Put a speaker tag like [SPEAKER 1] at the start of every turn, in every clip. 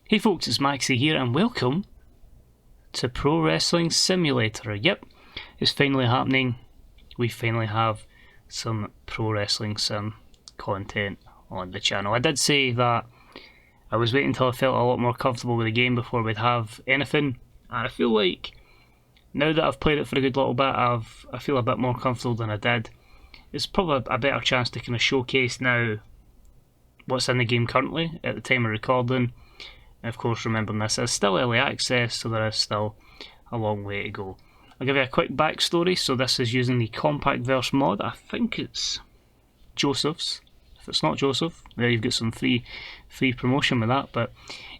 [SPEAKER 1] Hey folks, it's Maxie here and welcome to Pro Wrestling Simulator. Yep, it's finally happening. We finally have some Pro Wrestling Sim content on the channel. I did say that I was waiting until I felt a lot more comfortable with the game before we'd have anything. And I feel like now that I've played it for a good little bit, I feel a bit more comfortable than I did. It's probably a better chance to kind of showcase now what's in the game currently at the time of recording. And of course, remembering this is still early access, so there is still a long way to go. I'll give you a quick backstory. So this is using the compactverse mod. I think it's Joseph's. If it's not Joseph, there you've got some free promotion with that. But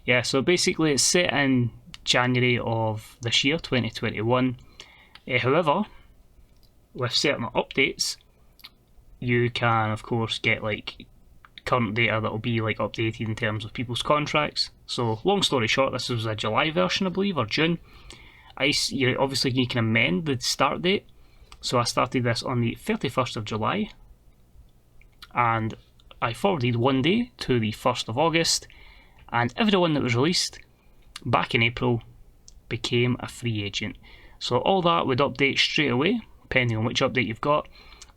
[SPEAKER 1] yeah, so basically it's set in January of this year, 2021. However, with certain updates, you can of course get like current data that will be like updated in terms of people's contracts. So long story short, this was a July version, I believe, or June. Obviously you can amend the start date. So I started this on the 31st of July and I forwarded one day to the 1st of August, and everyone that was released back in April became a free agent. So all that would update straight away, depending on which update you've got.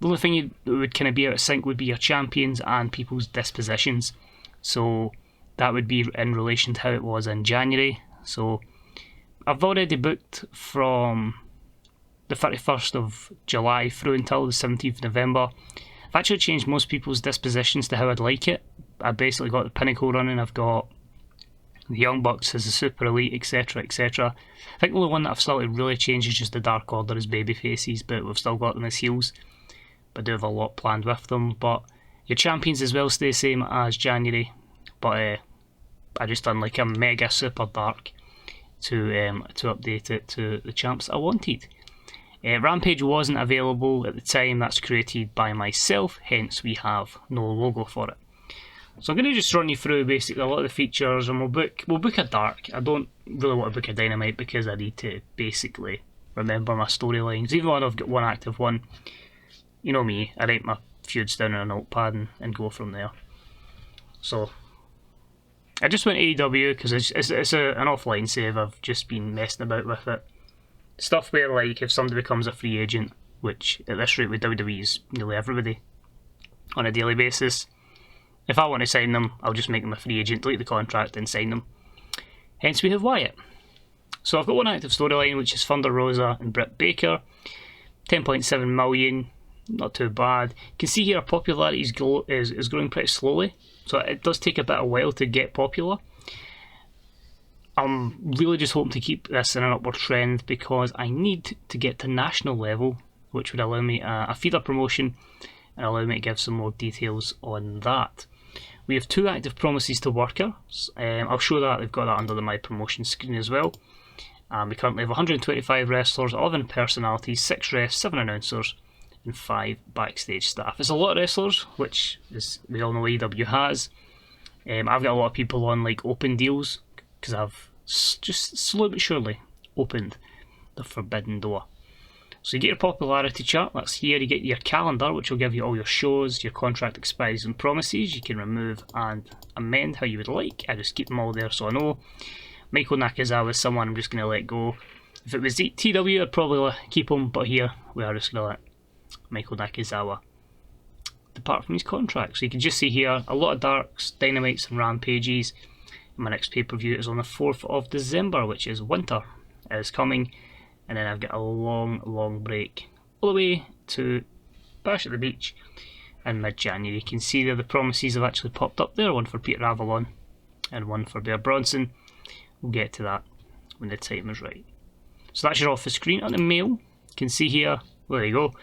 [SPEAKER 1] The only thing that would kind of be out of sync would be your champions and people's dispositions. So that would be in relation to how it was in January. So I've already booked from the 31st of July through until the 17th of November. I've actually changed most people's dispositions to how I'd like it. I basically got the Pinnacle running, I've got the Young Bucks as the Super Elite, etc, etc. I think the only one that I've started really changed is just the Dark Order as baby faces, but we've still got them as heels. But I do have a lot planned with them. But your champions as well stay the same as January, but I just done like a mega super dark to update it to the champs I wanted. Rampage wasn't available at the time. That's created by myself, hence we have no logo for it. So I'm going to just run you through basically a lot of the features, and we'll book a dark. I don't really want to book a dynamite because I need to basically remember my storylines. Even though I've got one active one, you know me, I write my feuds down on a notepad and go from there. So I just went AEW because it's an offline save. I've just been messing about with it. Stuff where like if somebody becomes a free agent, which at this rate with WWE is nearly everybody on a daily basis, if I want to sign them, I'll just make them a free agent, delete the contract and sign them. Hence we have Wyatt. So I've got one active storyline, which is Thunder Rosa and Britt Baker. 10.7 million. Not too bad. You can see here our popularity is growing pretty slowly, so it does take a bit of a while to get popular. I'm really just hoping to keep this in an upward trend because I need to get to national level, which would allow me a feeder promotion and allow me to give some more details on that. We have 2 active promises to workers. I'll show that, they've got that under the My Promotion screen as well. We currently have 125 wrestlers, 11 personalities, 6 refs, 7 announcers, and 5 backstage staff. It's a lot of wrestlers, which is, we all know AEW has. I've got a lot of people on like open deals because I've just slowly but surely opened the forbidden door. So you get your popularity chart, that's here. You get your calendar, which will give you all your shows, your contract expiries and promises. You can remove and amend how you would like. I just keep them all there so I know. Michael Nakazawa is someone I'm just going to let go. If it was TW, I'd probably keep him, but here we are just going to let Michael Nakazawa depart from his contract. So you can just see here a lot of darks, dynamites and rampages. My next pay-per-view is on the 4th of December, which is winter is coming, and then I've got a long break all the way to Bash at the Beach in mid-January. You can see there the promises have actually popped up there, one for Peter Avalon and one for Bear Bronson. We'll get to that when the time is right. So that's your office screen. On the mail, you can see here, well, there you go,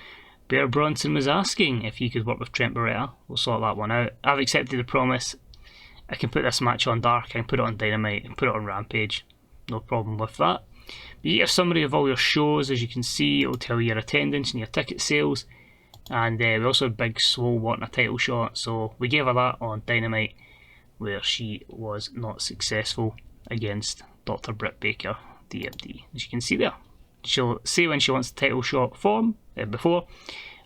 [SPEAKER 1] Bear Bronson was asking if he could work with Trent Beretta. We'll sort that one out. I've accepted the promise. I can put this match on Dark, I can put it on Dynamite, and put it on Rampage. No problem with that. You get a summary of all your shows, as you can see. It'll tell you your attendance and your ticket sales. And we also had Big Swole wanting a title shot, so we gave her that on Dynamite, where she was not successful against Dr. Britt Baker, DMD. As you can see there. She'll say when she wants the title shot before,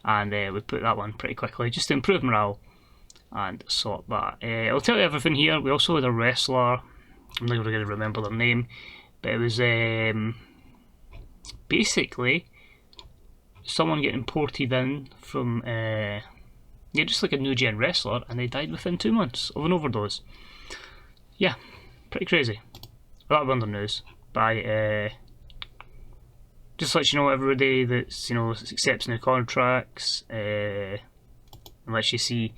[SPEAKER 1] and we put that one pretty quickly just to improve morale and sort that. I'll tell you everything here. We also had a wrestler I'm never going to remember their name, but it was basically someone getting ported in from just like a new gen wrestler, and they died within 2 months of an overdose. Yeah, pretty crazy. That'll be under news by just let you know, everybody that's accepts new contracts, unless you see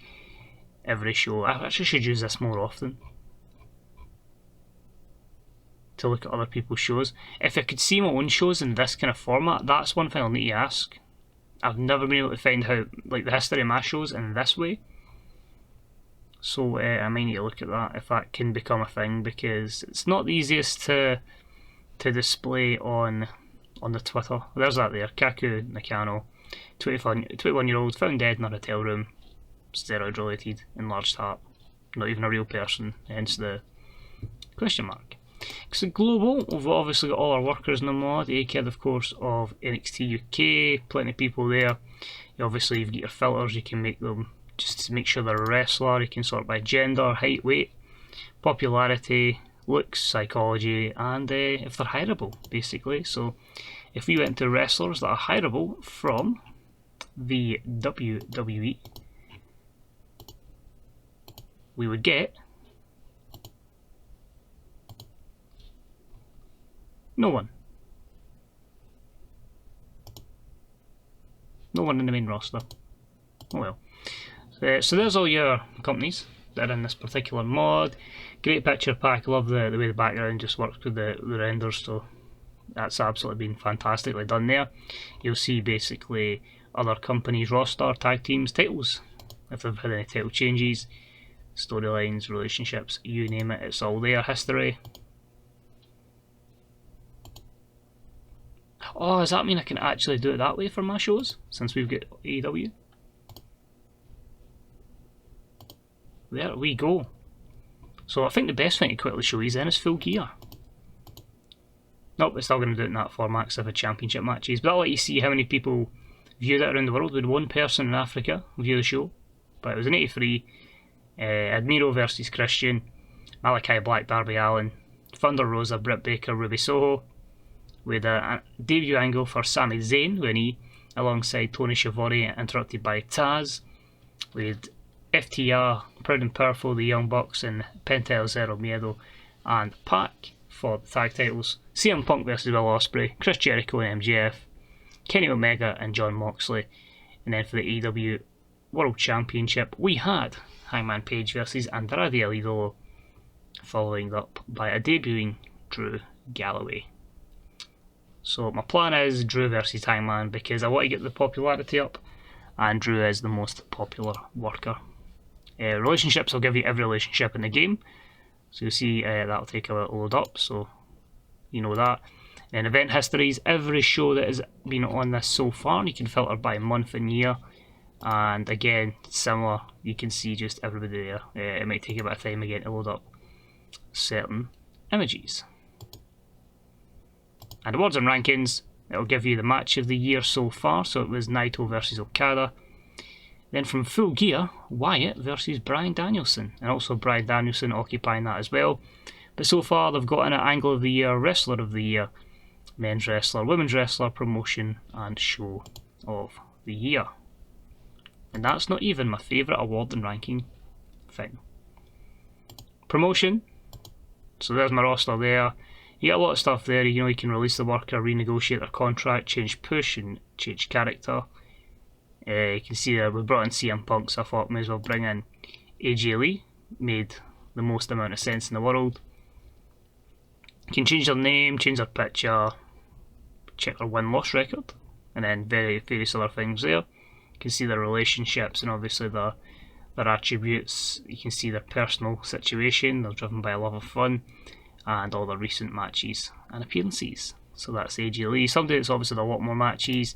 [SPEAKER 1] every show. I actually should use this more often to look at other people's shows. If I could see my own shows in this kind of format, that's one thing I'll need to ask. I've never been able to find how, like, the history of my shows in this way. So I might need to look at that, if that can become a thing, because it's not the easiest to display on the Twitter. There's that there. Kaku Nakano, 21-year-old, found dead in a hotel room, steroid related, enlarged heart. Not even a real person, hence the question mark. So global, we've obviously got all our workers in the mod. A-Kid, of course, of NXT UK, plenty of people there. Obviously you've got your filters, you can make them just to make sure they're a wrestler. You can sort by gender, height, weight, popularity, looks, psychology, and if they're hireable, basically. So if we went to wrestlers that are hireable from the WWE, we would get no one. No one in the main roster. Oh well. So there's all your companies that are in this particular mod. Great picture pack. I love the way the background just works with the renders, so that's absolutely been fantastically done there. You'll see basically other companies' roster, tag teams, titles, if they've had any title changes, storylines, relationships, you name it, it's all there. History. Oh, does that mean I can actually do it that way for my shows, since we've got AEW? There we go. So I think the best thing to quickly show you then is Full Gear. Nope, we're still going to do it in that format because I've had championship matches, but I'll let you see how many people viewed it around the world. We had one person in Africa view the show, but it was an 83. Admiro versus Christian, Malachi Black, Darby Allin, Thunder Rosa, Britt Baker, Ruby Soho, with a debut angle for Sami Zayn when he, alongside Tony Schiavone, interrupted by Taz, with FTR, Proud and Powerful, the Young Bucks, and Penta El Zero Miedo and Pac for the tag titles. CM Punk versus Will Ospreay, Chris Jericho and MJF, Kenny Omega and Jon Moxley. And then for the AEW World Championship, we had Hangman Page versus Andrade El Idolo, following up by a debuting Drew Galloway. So my plan is Drew versus Hangman because I want to get the popularity up, and Drew is the most popular worker. Relationships, I'll give you every relationship in the game, so you'll see that'll take a little load up, so you know that. And event histories, every show that has been on this so far, you can filter by month and year, and again, similar, you can see just everybody there. It might take a bit of time again to load up certain images. And awards and rankings, it'll give you the match of the year so far, so it was Naito versus Okada. Then from Full Gear, Wyatt versus Bryan Danielson, and also Bryan Danielson occupying that as well. But so far they've got an Angle of the Year, Wrestler of the Year, Men's Wrestler, Women's Wrestler, Promotion and Show of the Year. And that's not even my favourite award and ranking thing. Promotion, so there's my roster there. You get a lot of stuff there, you can release the worker, renegotiate their contract, change push and change character. You can see there we brought in CM Punk, so I thought may as well bring in AJ Lee. Made the most amount of sense in the world. You can change their name, change their picture, check their win-loss record, and then various other things there. You can see their relationships and obviously their attributes. You can see their personal situation, they're driven by a love of fun, and all their recent matches and appearances. So that's AJ Lee. Somebody that's obviously had a lot more matches.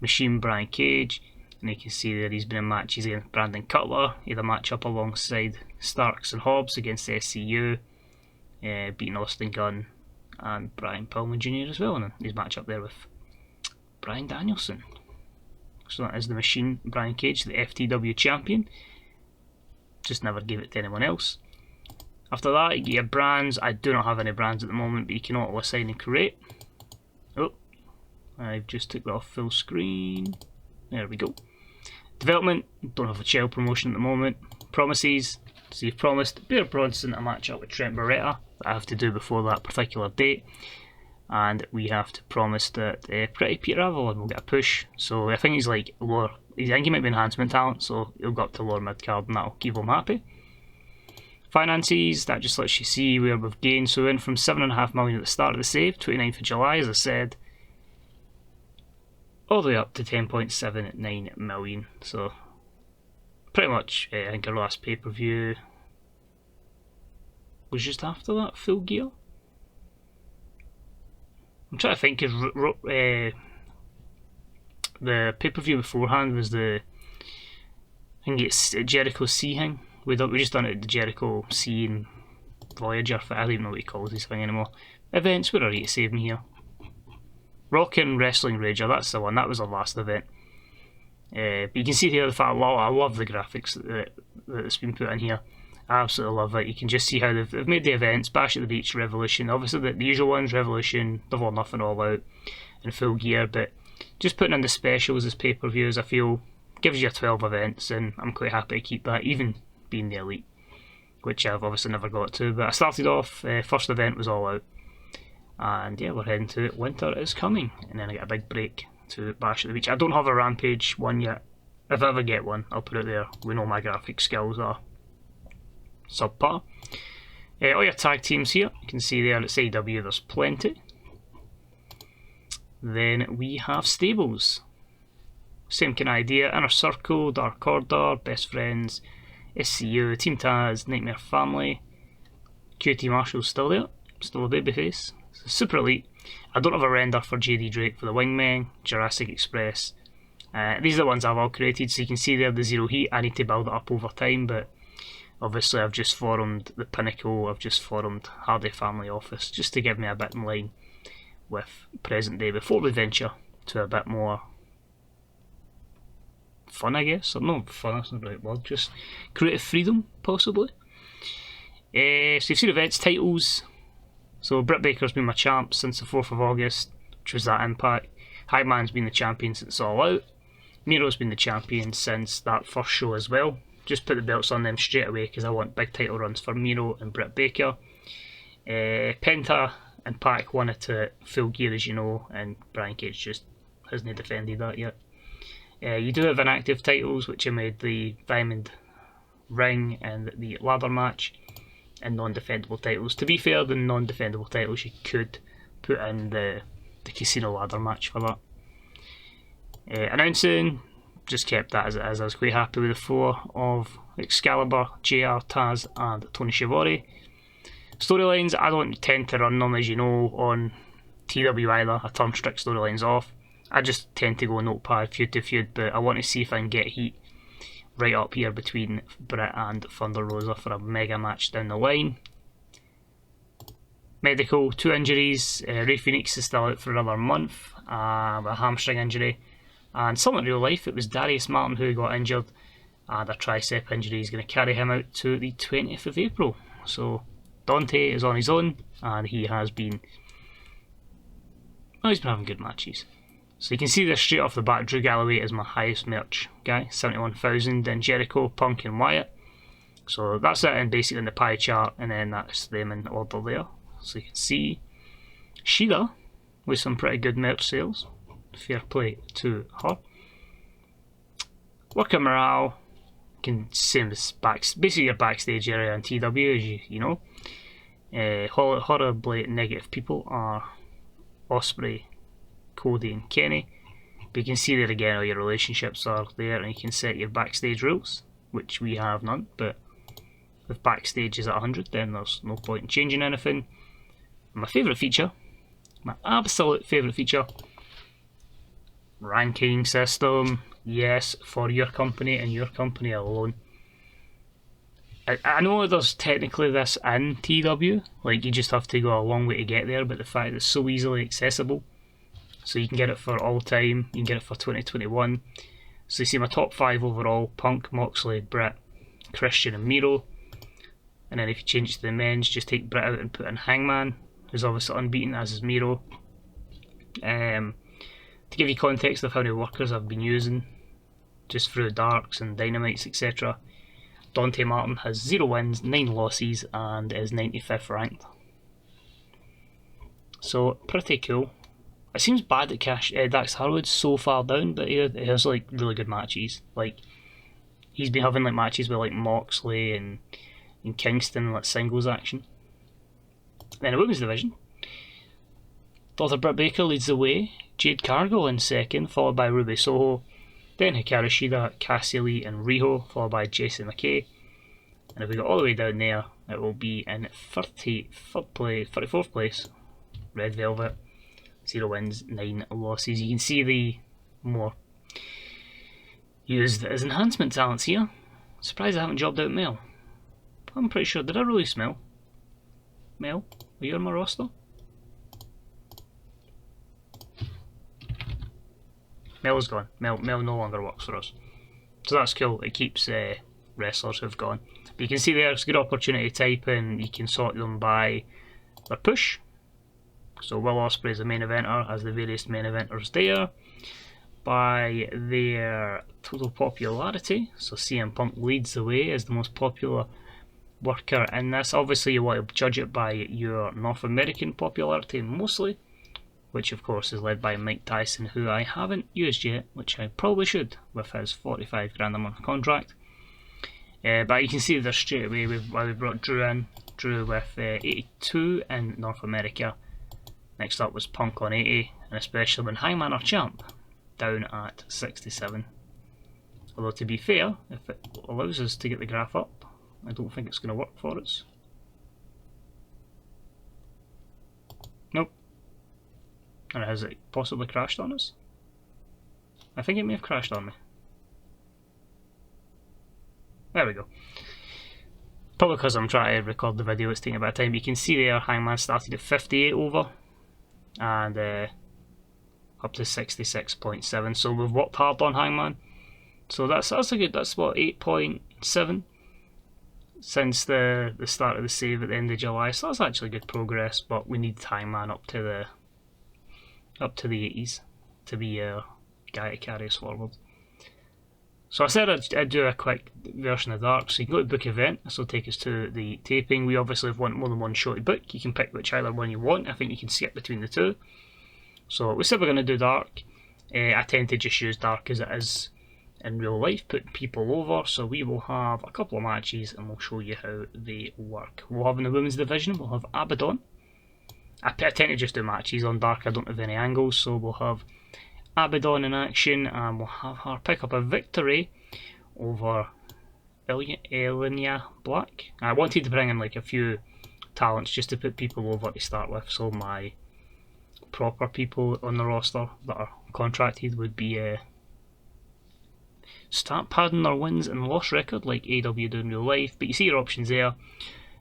[SPEAKER 1] Machine Brian Cage, and you can see that he's been in matches against Brandon Cutler. He had a match up alongside Starks and Hobbs against SCU, beating Austin Gunn and Brian Pillman Jr. as well, and his match up there with Bryan Danielson. So that is the Machine Brian Cage, the FTW champion. Just never gave it to anyone else. After that, you get your brands. I do not have any brands at the moment, but you can auto assign and create. Oh, I've just took that off full screen. There we go. Development, don't have a child promotion at the moment. Promises, so you've promised Bear Bronson a match up with Trent Beretta that I have to do before that particular date. And we have to promise that Pretty Peter Avalon will get a push. So I think he's like lower, I think he might be enhancement talent, so he'll go up to lower mid card and that'll keep him happy. Finances, that just lets you see where we've gained. So we went from 7.5 million at the start of the save, 29th of July, as I said, all the way up to 10.79 million. So pretty much, I think our last pay-per-view was just after that, Full Gear. I'm trying to think if the pay-per-view beforehand was I think it's Jericho Sea thing. We just done it at the Jericho Sea and Voyager. I don't even know what he calls this thing anymore. Events, where are you to save me here? Rockin' Wrestling Rager, that's the one. That was our last event. But you can see here the fact I love the graphics that's been put in here. I absolutely love it. You can just see how they've made the events. Bash at the Beach, Revolution. Obviously the usual ones, Revolution, Double or Nothing, All Out, and Full Gear. But just putting in the specials as pay-per-views, I feel, gives you 12 events, and I'm quite happy to keep that, even being the Elite, which I've obviously never got to. But I started off, first event was All Out, and yeah, we're heading to Winter is Coming, and then I get a big break to Bash at the Beach. I don't have a Rampage one yet. If I ever get one, I'll put it there. We know my graphic skills are subpar. All your tag teams here, you can see there it's AEW, there's plenty. Then we have stables. Same kind of idea, Inner Circle, Dark Order, Best Friends, SCU, Team Taz, Nightmare Family, QT Marshall's still there, still a babyface. Super Elite. I don't have a render for JD Drake for the Wingmen, Jurassic Express. These are the ones I've all created, so you can see there the Zero Heat. I need to build it up over time, but obviously I've just formed the Pinnacle, I've just formed Hardy Family Office, just to give me a bit in line with present day before we venture to a bit more fun, I guess. Or no, fun, that's not the right word, just creative freedom, possibly. So you've seen events, titles. So Britt Baker's been my champ since the 4th of August, which was that Impact. Hagman's been the champion since All Out. Miro's been the champion since that first show as well. Just put the belts on them straight away because I want big title runs for Miro and Britt Baker. Penta and Pac won it to Full Gear, as you know, and Brian Cage just hasn't defended that yet. You do have inactive titles, which I made the Diamond Ring and the ladder match, and non-defendable titles. To be fair, the non-defendable titles you could put in the casino ladder match for that. Announcing, just kept that as it is. I was quite happy with the 4 of Excalibur, JR, Taz and Tony Schiavone. Storylines, I don't tend to run them, as you know, on TW either. I turn strict storylines off. I just tend to go notepad, feud to feud, but I want to see if I can get heat right up here between Britt and Thunder Rosa for a mega match down the line. Medical, 2 injuries. Ray Phoenix is still out for another month with a hamstring injury. And some in real life, it was Darius Martin who got injured, and a tricep injury is going to carry him out to the 20th of April. So Dante is on his own, and he's been having good matches. So you can see this straight off the bat. Drew Galloway is my highest merch guy, 71,000. Then Jericho, Punk and Wyatt. So that's it in basically in the pie chart, and then that's them in order there. So you can see Shida with some pretty good merch sales. Fair play to her. Worker morale, same as basically your backstage area in TW, as you know. Horribly negative people are Osprey, Cody and Kenny. But you can see there again all your relationships are there, and you can set your backstage rules, which we have none, but if backstage is at 100 then there's no point in changing anything. My favourite feature, my absolute favourite feature, ranking system. Yes, for your company and your company alone. I know there's technically this in TW, like you just have to go a long way to get there, but the fact that it's so easily accessible, so you can get it for all time, you can get it for 2021. So you see my top 5 overall: Punk, Moxley, Britt, Christian and Miro. And then if you change it to the men's, just take Britt out and put in Hangman, who's obviously unbeaten, as is Miro. To give you context of how many workers I've been using, just through Darks and Dynamites, etc., Dante Martin has 0 wins, 9 losses, and is 95th ranked. So, pretty cool. It seems bad that Dax Harwood's so far down, but he has like really good matches. Like, he's been having like matches with like Moxley and Kingston, like singles action. Then the women's division, Dr. Britt Baker leads the way, Jade Cargill in second, followed by Ruby Soho, then Hikaru Shida, Cassie Lee and Riho, followed by Jessie McKay. And if we go all the way down there, it will be in 34th place, Red Velvet, 0 wins, 9 losses. You can see the more used as enhancement talents here. Surprised I haven't jobbed out Mel. I'm pretty sure, did I release Mel? Mel, are you on my roster? Mel is gone. Mel no longer works for us. So that's cool. It keeps wrestlers who've gone. But you can see there, it's a good opportunity to type in. You can sort them by their push. So Will Ospreay is the main eventer, as the various main eventers there. By their total popularity. So CM Punk leads the way as the most popular worker in this. Obviously you want to judge it by your North American popularity mostly, which of course is led by Mike Tyson, who I haven't used yet, which I probably should with his 45 grand a month contract. But you can see there straight away why we brought Drew in. Drew with 82 in North America. Next up was Punk on 80, and especially when Hangman our champ, down at 67. Although to be fair, if it allows us to get the graph up, I don't think it's going to work for us. Nope. And has it possibly crashed on us? I think it may have crashed on me. There we go. Probably because I'm trying to record the video, it's taking a bit of time. You can see there, Hangman started at 58 over, and up to 66.7. So we've worked hard on Hangman. So that's a good. That's what 8.7 since the start of the save at the end of July. So that's actually good progress. But we need Hangman up to the 80s to be a guy to carry us forward. So I said I'd do a quick version of Dark. So you can go to book event. This will take us to the taping. We obviously have more than one show to book. You can pick whichever one you want. I think you can skip between the two. So we said we're going to do Dark. I tend to just use Dark as it is in real life, putting people over. So we will have a couple of matches and we'll show you how they work. We'll have in the women's division, we'll have Abaddon. I tend to just do matches on Dark. I don't have any angles, so we'll have Abaddon in action, and we'll have her pick up a victory over Elenia Black. I wanted to bring in like a few talents just to put people over to start with, so my proper people on the roster that are contracted would be start padding their wins and loss record like AEW do in real life. But you see your options there.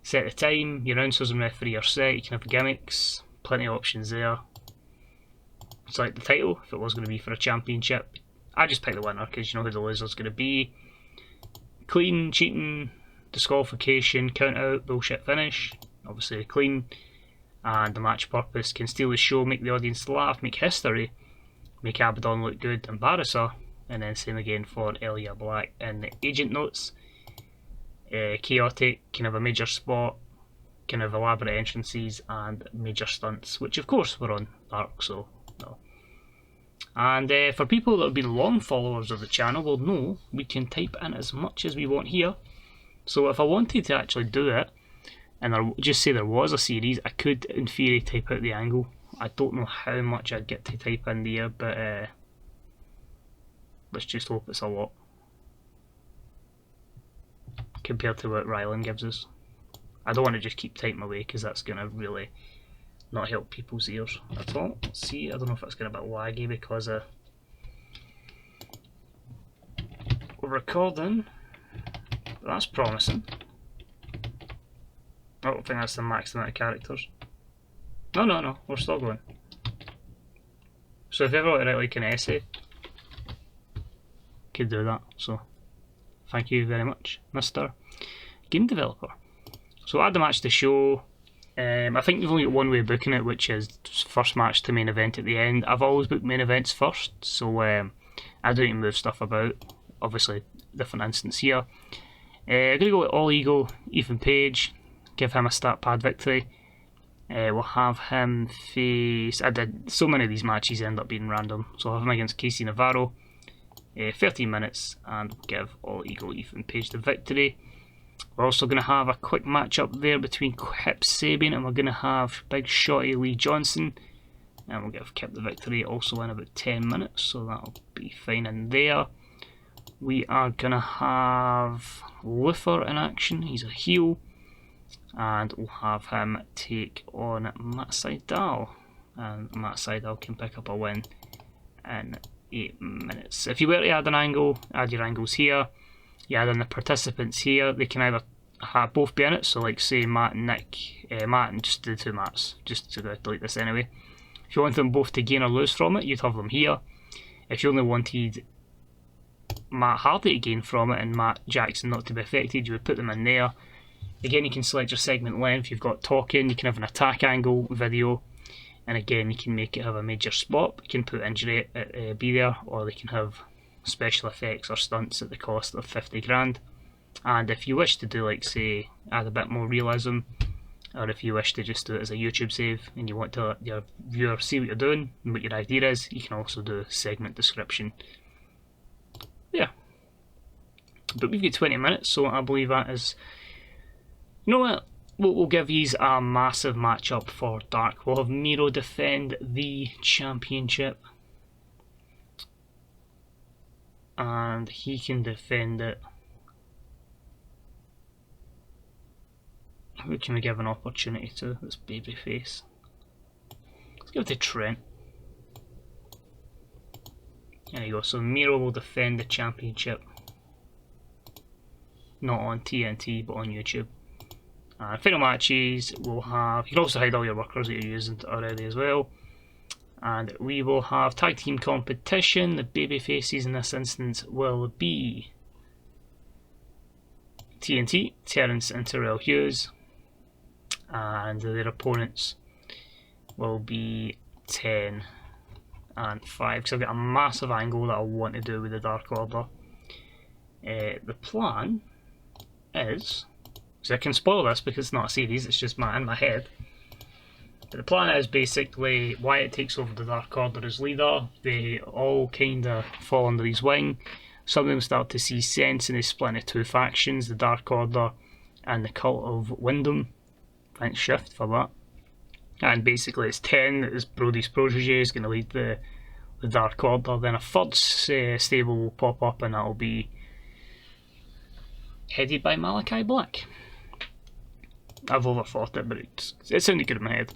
[SPEAKER 1] Set the time, your announcers and referee are set, you can have gimmicks, plenty of options there. Select the title, if it was going to be for a championship. I just pick the winner because you know who the loser's going to be. Clean, cheating, disqualification, count out, bullshit finish. Obviously clean. And the match purpose can steal the show, make the audience laugh, make history, make Abaddon look good, embarrass her. And then same again for Elia Black in the agent notes. Chaotic, can have a major spot, can have elaborate entrances and major stunts, which of course were on Dark, so no. And for people that have been long followers of the channel will know we can type in as much as we want here. So if I wanted to actually do it, and just say there was a series, I could in theory type out the angle. I don't know how much I'd get to type in there, but let's just hope it's a lot compared to what Rylan gives us. I don't want to just keep typing away because that's going to really not help people's ears at all. Let's see, I don't know if it's going to be a bit laggy because we're recording, but that's promising. I don't think that's the max amount of characters. No, we're still going. So if you ever want to write like an essay, could do that. So thank you very much, Mr. Game Developer. So add the match to show. I think you've only got one way of booking it, which is first match to main event at the end. I've always booked main events first, so I don't need to move stuff about. Obviously, different instance here. I'm going to go with All Ego, Ethan Page, give him a start pad victory. We'll have him face... I did so many of these matches end up being random, so I'll have him against Casey Navarro. 13 minutes, and we'll give All Ego, Ethan Page the victory. We're also going to have a quick match up there between Kip Sabian, and we're going to have Big Shotty Lee Johnson, and we'll give Kip the victory also in about 10 minutes, so that'll be fine in there. We are going to have Luther in action, he's a heel, and we'll have him take on Matt Sydal, and Matt Sydal can pick up a win in 8 minutes. If you were to add an angle, add your angles here. You add in the participants here. They can either both be in it, so like say Matt and Nick, Matt and just the two Matts, just to delete this anyway. If you want them both to gain or lose from it, you'd have them here. If you only wanted Matt Hardy to gain from it and Matt Jackson not to be affected, you would put them in there. Again, you can select your segment length. You've got talking, you can have an attack angle, video, and again you can make it have a major spot. You can put injury be there, or they can have special effects or stunts at the cost of 50 grand. And if you wish to do, like say, add a bit more realism, or if you wish to just do it as a YouTube save and you want to let your viewer see what you're doing and what your idea is, you can also do segment description. Yeah, but we've got 20 minutes, so I believe that is, you know what, we'll give you a massive matchup for Dark. We'll have Miro defend the championship, and he can defend it. Who can we give an opportunity to? This babyface. Let's give it to Trent. There you go. So Miro will defend the championship. Not on TNT, but on YouTube. Final matches will have... You can also hide all your workers that you're using already as well. And we will have tag team competition. The baby faces in this instance will be TNT, Terrence and Terrell Hughes, and their opponents will be 10 and 5, because I've got a massive angle that I want to do with the Dark Order. The plan is, so I can spoil this because it's not a series, it's just in my head. But the plan is basically Wyatt takes over the Dark Order as leader. They all kind of fall under his wing. Some of them start to see sense and they split into two factions, the Dark Order and the Cult of Wyndham. Thanks Shift for that. And basically it's 10 that is Brody's protege, is going to lead the Dark Order. Then a third stable will pop up, and that will be headed by Malachi Black. I've overthought it, but it sounded good in my head.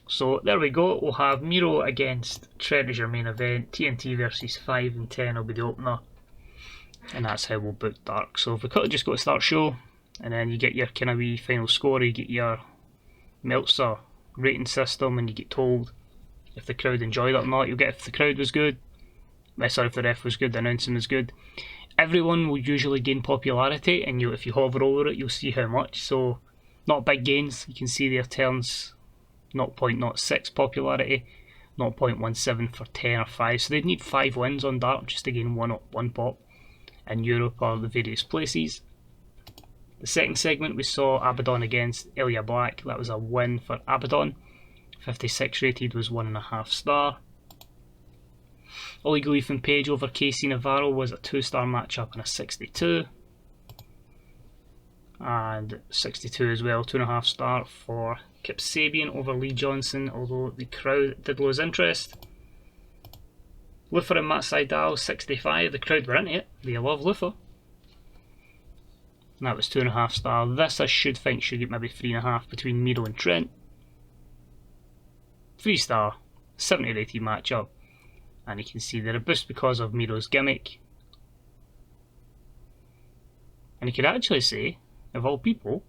[SPEAKER 1] So there we go, we'll have Miro against Trent as your main event, TNT versus 5 and 10 will be the opener, and that's how we'll book Dark. So if we could just go to start show, and then you get your kind of wee final score, you get your Meltzer rating system, and you get told if the crowd enjoyed it or not. You'll get if the crowd was good, sorry, if the ref was good, the announcing was good. Everyone will usually gain popularity, and if you hover over it, you'll see how much. So not big gains, you can see their turns 0.06 popularity, 0.17 for 10 or 5, so they'd need 5 wins on Dark just to gain one pop in Europe or the various places. The second segment we saw Abaddon against Ilya Black. That was a win for Abaddon. 56 rated, was 1.5 star. All Ego Ethan Page over Casey Navarro was a 2-star matchup and a 62. And 62 as well, 2.5 star for Kip Sabian over Lee Johnson, although the crowd did lose interest. Luther and Matt Sydal, 65, the crowd were into it, they love Luther. And that was 2.5 star. This I should think should get maybe 3.5 between Miro and Trent. 3 star, 70 rated matchup. And you can see they're a boost because of Miro's gimmick. And you could actually say, of all people,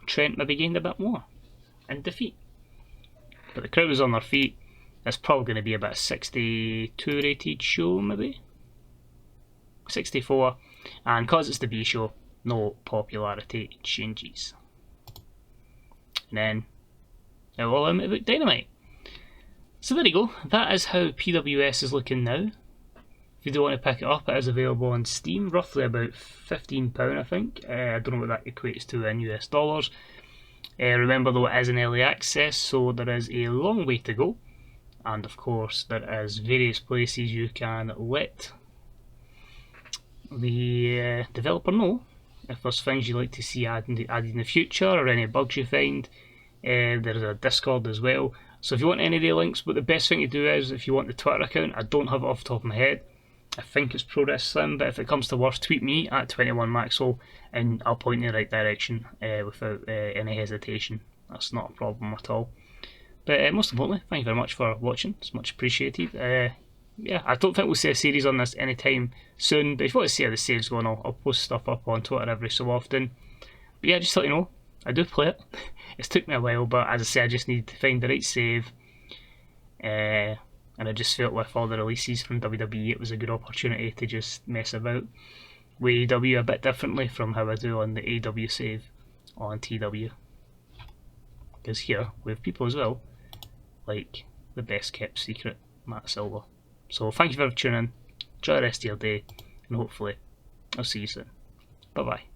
[SPEAKER 1] Trent maybe gained a bit more in defeat. But the crowd was on their feet. It's probably going to be about a 62 rated show, maybe 64. And because it's the B show, no popularity changes. and then it will about Dynamite. So there you go, that is how PWS is looking now. If you do want to pick it up, it is available on Steam, roughly about £15 I think. I don't know what that equates to in US dollars. Remember though, it is in early access, so there is a long way to go. And of course there is various places you can let the developer know if there's things you'd like to see added in the future or any bugs you find. There's a Discord as well, so if you want any of the links, but the best thing to do is, if you want the Twitter account, I don't have it off the top of my head, I think it's ProWrestling, but if it comes to worst, tweet me at 21maxwell and I'll point you in the right direction without any hesitation. That's not a problem at all. But most importantly, thank you very much for watching, it's much appreciated. Yeah, I don't think we'll see a series on this anytime soon, but if you want to see how the save's going, I'll post stuff up on Twitter every so often. But yeah, just to let you know, I do play it. It's took me a while, but as I say, I just need to find the right save. And I just felt with all the releases from WWE, it was a good opportunity to just mess about with AEW a bit differently from how I do on the AEW save on TW. Because here, we have people as well, like the best kept secret, Matt Silver. So thank you for tuning in, enjoy the rest of your day, and hopefully I'll see you soon. Bye bye.